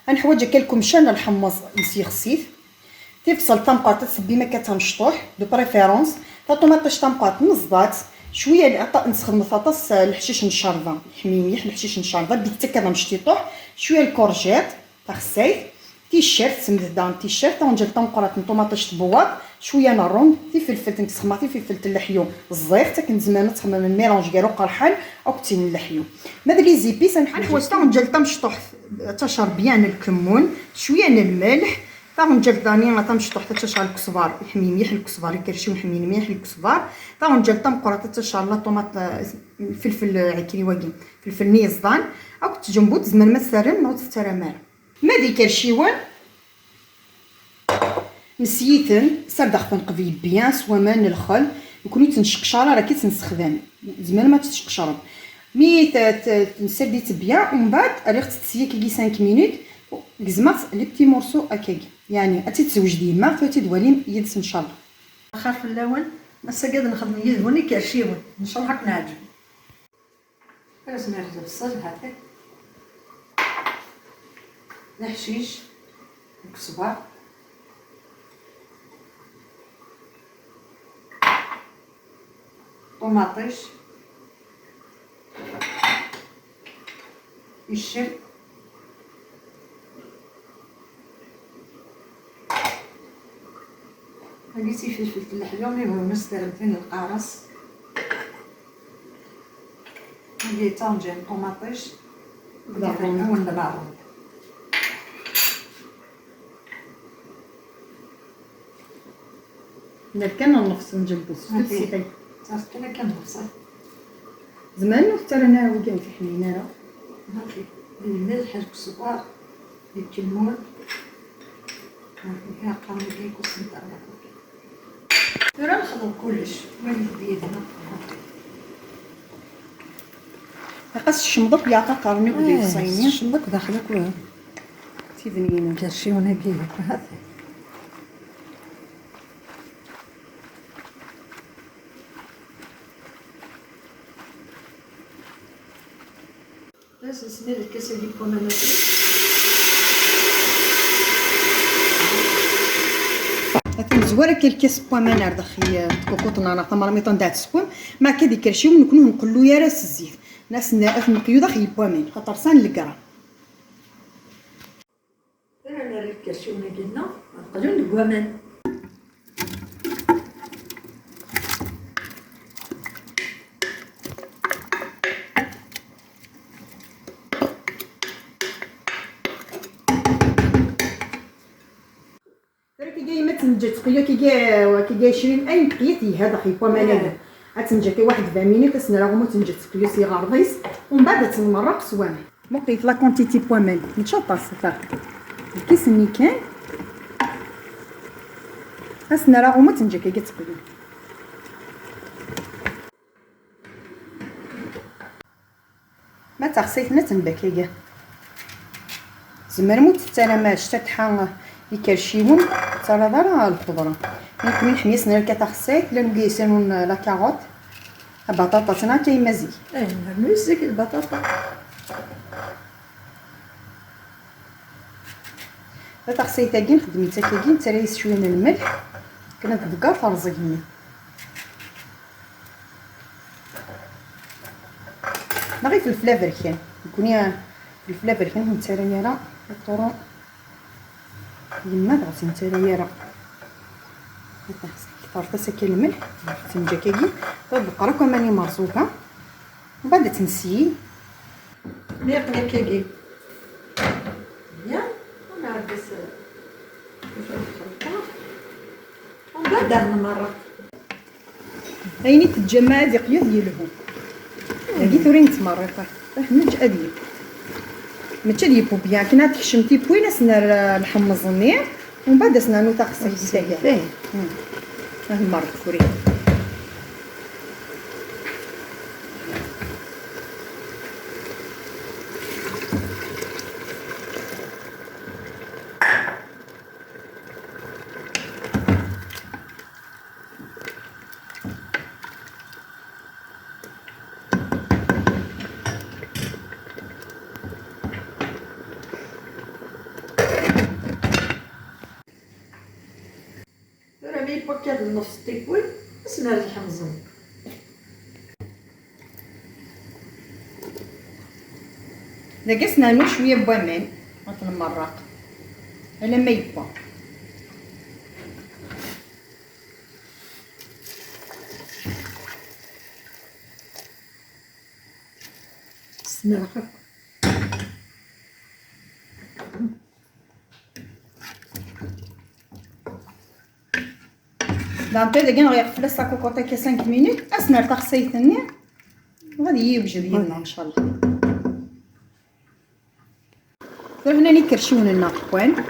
غنحوج كلكم شان الحمص مسي خسيت تفصل طمقات تصبي ما كتمشطوح دو بريفيرونس تا طوماطيش طمقات نصبات شويه نسخدم البطاطس الحشيش نشاربه حميميح الحشيش نشاربه بديت حتى كنمشطيطوح شويه الكورجيت تا خسيت تيشيرت سمد دان تيشيرت ونجل طنقرات طوماطيش طبواط شويه نروم تي فلفل تسخماطي فلفل تلحيو الزير حتى كنزمانو تخمم الميلونج ديالو قرحان او كنتي نلحيو ماذا لي زيبيس نحوس تا نجل مشطوح تشر بيان الكمون شويه الملح تا نجل داني تمشطوح تشر الكزبار الحميميح الكزبار كرشيو حميميح الكزبار تا نجل طمقرات تشر لا طوماط فلفل عكري واقي فلفل نيزدان او كنت جنبو تزمن مسرن نوت ترمال مادي كرشيوان مسيتن سردخ نقضي بيان سوا مان الخل يكونوا تنشقشره راه كي تنسخدم زمان ما تشقشرب مي تنسديت بيان ومن بعد راه تسيي كي 5 مينوت كزمات لي بتي مورسو هكاك يعني اتي تزوج ديما فاتي دوالي يد ان شاء الله خاف اللون مسا قاعد نخدم يد وني كرشيون ان شاء الله كنعجب بس نرجع الصل هكاك الحشيش الكزبر طماطيش الشر لقيتي فلفل الحلوم اللي هو مسترمتين القارص لقيت طنجان طماطيش ونعاون البارود كان النفس نجبو سيتي صافي كنا كنفصل زمان حتى انا وكان في حنينه هاكي الملح الكزبر الكمون هاكي قرن كيكوس نتاع راه نخدم كلش وين بيدنا قاس الشمضق يعطى قرني ودي الصينيه الشمك داخلك واه تيبنينا كرشيون هكي هذا بس نسمي الكاسه اللي كنا ناكل لكن زواره كالكاس بومان ردخي كوكوطنا انا ثمر ميطون دات سبوم ما كدي كرشيو نكونو نقلو يا راس الزيت ناس ناف نقيو داخل بومان خاطر سان الكرا انا الكرشيون قلنا نقلو الكوامان تنجا تقيا كي جا 20 اي بقيتي هذا خي بومان غتنجا كي 20 مينوت تسنى راه هما تنجا تقيا سي غارضيس ومن بعد تنمرق سوان بقيت لا كونتيتي بومان نشطا صفر الكيس اللي كان تسنى راه هما تنجا كي تقيا ما تغسيتنا تنبكيا زمان موت حتى ما شتتحا يكرشيون ترى دار الخضره يكون حميسنا كتخسيت لا نقيسون لا كاروت بطاطا تاي مزي نرميس ديك البطاطا لا تخسيتها كي نخدم حتى كي تريس شويه من الملح كنا تبقى فرزقني نغي في الفلافر كان يكون الفلافر كان نتايا راه الطرو يما غاسي نتايا راه كثرت ساكن الملح تنجا كاكي تبقى راه كماني مرزوقه ومن بعد تنسي ميق كاكي يا ونعرف بس ومن بعد نمرق عيني تتجمع هذه قيود ديالهم هذه ثورين تمرقه نج ادي ماشي ديبو بيان كنا تحشمتي بوين سنا الحمصني ومن بعد سنا نو تغسل تاعي ها المرق ثورين باكيت النص تيكوي اسمها الحمزه. نقصنا له شويه بوامان مثل المراق على ما يبا. اسمها دابا داكن غيقفل الساكو كوطي كي 5 مينوت اسمع تخسيتني وغادي يوجد يدنا ان شاء الله. هنا نكرشون لنا اخوان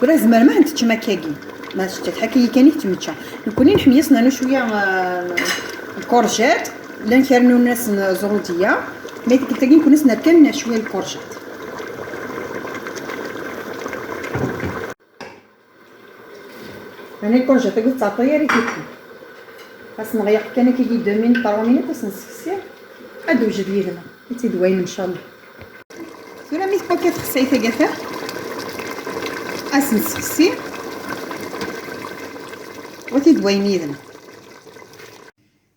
ولا زمان ما نتجمع كاكي ما شتات حكي كاني تمتشا نكوني نحميسنا له شويه الكورجات لا نكرنو الناس زروديه مي قلت لك نكون نركن شويه الكورجات. انا الكورجات قلت تعطيها ريت خاص نغيق كان كيجي 2 مينوت 3 مينوت باش نسكسيه غادي يوجد لينا حتى دوين ان شاء الله. سولا ميت باكيت خصيته كافر اسنسكسي وتي دوين يدنا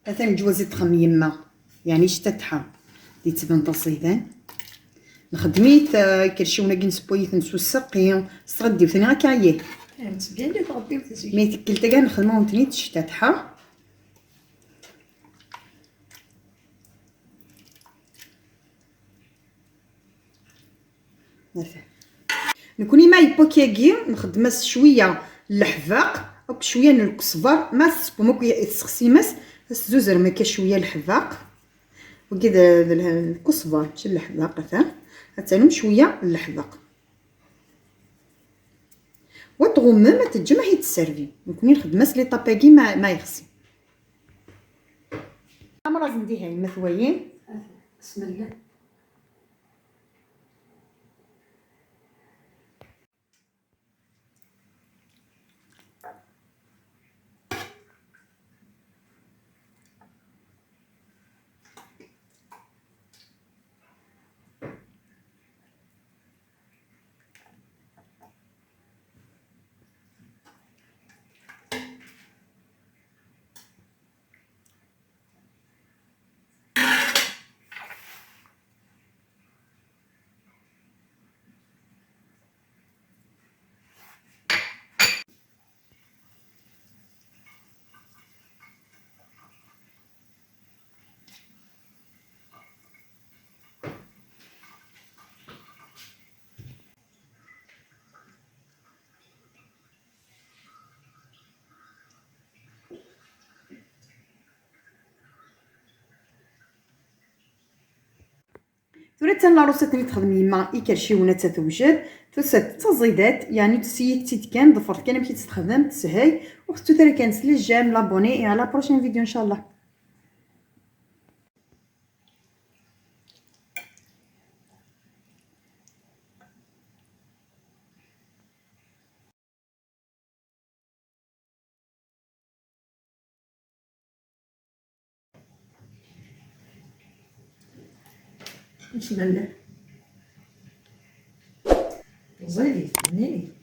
مثلا جوازي تخم يما يعني شتتها دي تبان تصيدان نخدميت كرشونا كنسبويت نسو السقي صردي وثاني هكايه متبين لي تغطي وتسوي مي قلت كاع نخدمو تني تشتتها مثلا نكوني ما يبوكياكي نخدم شويه الحفاق او شويه الكزبر ما سبومك يسخسي ماس زوزر ما كاش شويه الحفاق وكذا الكزبر ماشي الحفاق حتى شويه الحفاق وتغمم ما تتجمع هي تسيرفي نكوني نخدم لي طاباكي ما يخسي امراض نديها المثويين. بسم الله. ثورة لاروسات اللي تخدم يما يكرشيونا توجد تزيدات يعني تسيك تيت كان ضفرت كان مشيت تستخدم تسهي وختو ترى كانت لي جيم لابوني على بروشين فيديو ان شاء الله. بسم الله. زيدي منين